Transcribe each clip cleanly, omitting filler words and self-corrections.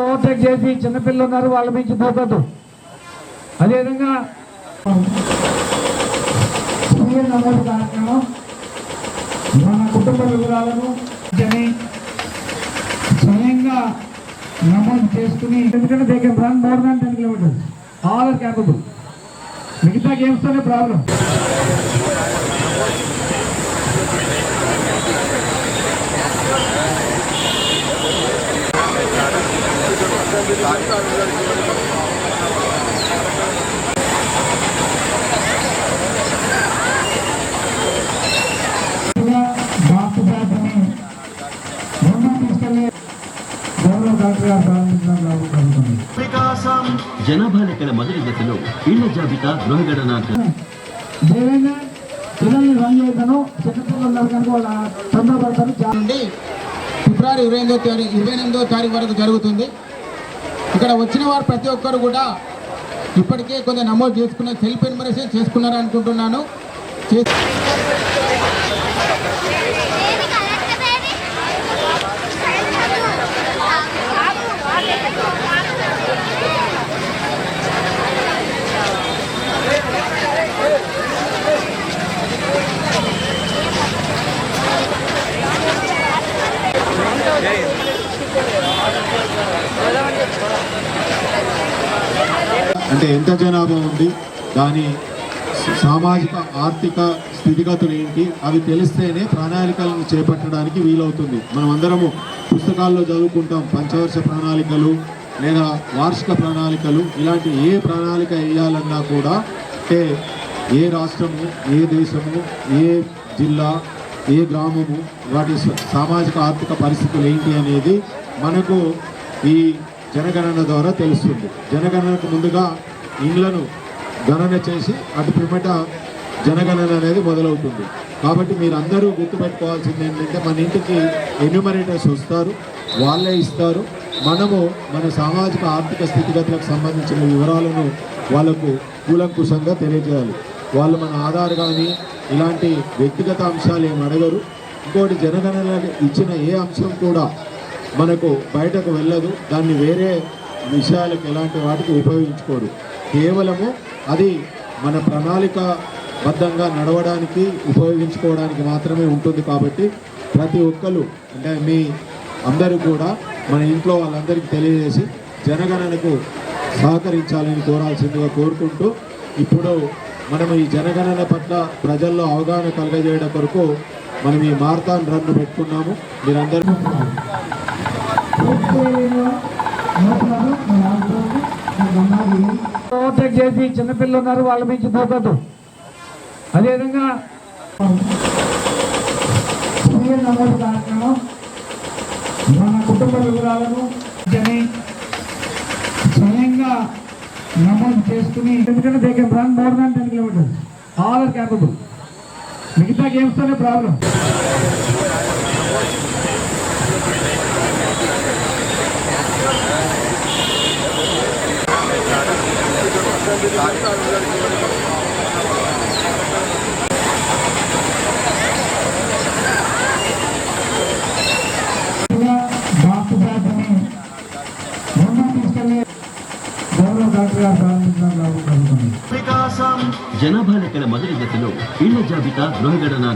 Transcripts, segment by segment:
Overtake చేసి చిన్నపిల్లలు ఉన్నారు, వాళ్ళ నుంచి పోకూడదు. అదేవిధంగా నమోదు కార్యక్రమం మన కుటుంబ వివరాలను స్వయంగా నమోదు చేసుకుని, ఎందుకంటే they can run more than 10 kilometres, all are capable. మిగతా గేమ్స్తోనే ప్రాబ్లం. జనాభా లెక్కల మొదటి దశలో ఇళ్ల జాబితా గృహగణన ఫిబ్రవరి 28వ తారీఖు వరకు జరుగుతుంది. ఇక్కడ వచ్చిన వారు ప్రతి ఒక్కరు కూడా ఇప్పటికే కొంత నమోదు చేసుకున్న సెల్ఫ్ ఎన్యూమరేషన్ చేసుకున్నారు అనుకుంటున్నాను. అంటే ఎంత జనాభా ఉంది, దాని సామాజిక ఆర్థిక స్థితిగతులు ఏంటి, అవి తెలిస్తేనే ప్రణాళికలను చేపట్టడానికి వీలవుతుంది. మనం అందరము పుస్తకాల్లో చదువుకుంటాం పంచవర్ష ప్రణాళికలు లేదా వార్షిక ప్రణాళికలు. ఇలాంటి ఏ ప్రణాళిక వేయాలన్నా కూడా అంటే ఏ రాష్ట్రము, ఏ దేశము, ఏ జిల్లా, ఏ గ్రామము, వాటి సామాజిక ఆర్థిక పరిస్థితులు ఏంటి అనేది మనకు ఈ జనగణన ద్వారా తెలుస్తుంది. జనగణనకు ముందుగా ఇండ్లను గణన చేసి అటు పిమ్మట జనగణన అనేది మొదలవుతుంది. కాబట్టి మీరందరూ గుర్తుపెట్టుకోవాల్సింది ఏంటంటే, మన ఇంటికి ఎన్యూమరేటర్స్ వస్తారు, వాళ్ళే ఇస్తారు. మనము మన సామాజిక ఆర్థిక స్థితిగతులకు సంబంధించిన వివరాలను వాళ్ళకు కూలంకుషంగా తెలియజేయాలి. వాళ్ళు మన ఆధార్ కానీ ఇలాంటి వ్యక్తిగత అంశాలు ఏమి అడగరు. ఇంకోటి, జనగణన ఇచ్చిన ఏ అంశం కూడా మనకు బయటకు వెళ్ళదు. దాన్ని వేరే విషయాలకు ఎలాంటి వాటికి ఉపయోగించుకోరు. కేవలము అది మన ప్రణాళికాబద్ధంగా నడవడానికి ఉపయోగించుకోవడానికి మాత్రమే ఉంటుంది. కాబట్టి ప్రతి ఒక్కరు అంటే మీ అందరూ కూడా మన ఇంట్లో వాళ్ళందరికీ తెలియజేసి జనగణనకు సహకరించాలని కోరాల్సిందిగా కోరుకుంటూ, ఇప్పుడు మనం ఈ జనగణన పట్ల ప్రజల్లో అవగాహన కలగజేయడం కొరకు మనం ఈ మారథాన్ రన్ పెట్టుకున్నాము. మీరందరూ ఓవర్టేక్ చేసి చిన్నపిల్లలు ఉన్నారు, వాళ్ళ నుంచి పోకూడదు. అదేవిధంగా నమోదు కార్యక్రమం మన కుటుంబ వివరాలను స్వయంగా నమోదు చేసుకుని, ఎందుకంటే they can run more than 10 kilometres, all are capable. మిగతా గేమ్స్తోనే ప్రాబ్లం. జనాభా లెక్కల మొదటి దశలో ఇళ్ల జాబితా గృహగణన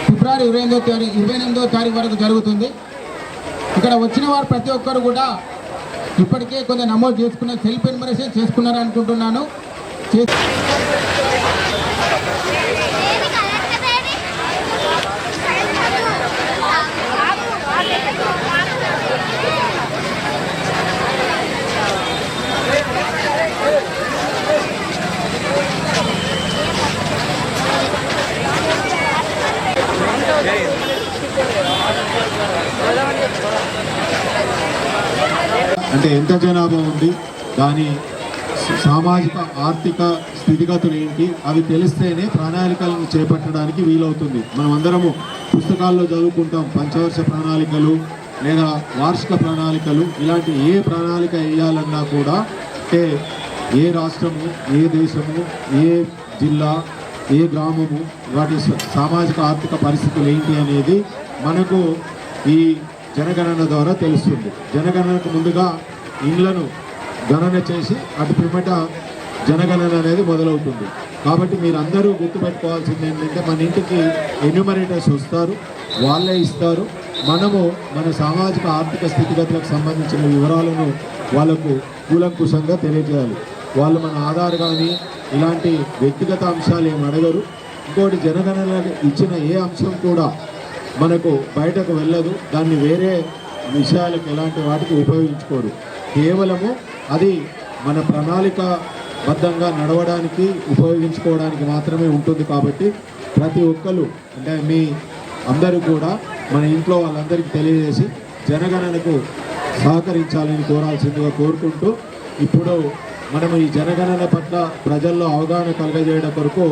ఫిబ్రవరి 28వ తారీఖు వరకు జరుగుతుంది. ఇక్కడ వచ్చిన వారు ప్రతి ఒక్కరు కూడా ఇప్పటికే కొంత నమోదు చేసుకున్న సెల్ఫ్ ఎన్యూమరేషన్ చేసుకున్నారు అనుకుంటున్నాను. అంటే ఎంత జనాభా ఉంది, దాని సామాజిక ఆర్థిక స్థితిగతులు ఏంటి, అవి తెలిస్తేనే ప్రణాళికలను చేపట్టడానికి వీలవుతుంది. మనం అందరము పుస్తకాల్లో చదువుకుంటాం పంచవర్ష ప్రణాళికలు లేదా వార్షిక ప్రణాళికలు. ఇలాంటి ఏ ప్రణాళిక వేయాలన్నా కూడా అంటే ఏ రాష్ట్రము, ఏ దేశము, ఏ జిల్లా, ఏ గ్రామము, వాటి సామాజిక ఆర్థిక పరిస్థితులు ఏంటి అనేది మనకు ఈ జనగణన ద్వారా తెలుస్తుంది. జనగణనకు ముందుగా ఇండ్లను గణన చేసి అటు పిమ్మట జనగణన అనేది మొదలవుతుంది. కాబట్టి మీరందరూ గుర్తుపెట్టుకోవాల్సింది ఏంటంటే మన ఇంటికి ఎన్యూమరేటర్స్ వస్తారు, వాళ్ళే ఇస్తారు. మనము మన సామాజిక ఆర్థిక స్థితిగతులకు సంబంధించిన వివరాలను వాళ్ళకు కూలంకుషంగా తెలియజేయాలి. వాళ్ళు మన ఆధార్ కానీ ఇలాంటి వ్యక్తిగత అంశాలు ఏమి అడగరు. ఇంకోటి, జనగణన ఇచ్చిన ఏ అంశం కూడా మనకు బయటకు వెళ్ళదు, దాన్ని వేరే విషయాలకు ఎలాంటి వాటికి ఉపయోగించుకోరు. కేవలము అది మన ప్రణాళికాబద్ధంగా నడవడానికి ఉపయోగించుకోవడానికి మాత్రమే ఉంటుంది. కాబట్టి ప్రతి ఒక్కరు అంటే మీ అందరూ కూడా మన ఇంట్లో వాళ్ళందరికీ తెలియజేసి జనగణనకు సహకరించాలని కోరాల్సిందిగా కోరుకుంటూ, ఇప్పుడు మనము ఈ జనగణన పట్ల ప్రజల్లో అవగాహన కలగజేయడం కొరకు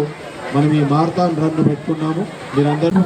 మనం ఈ మారథాన్ రన్ పెట్టుకున్నాము. మీరందరూ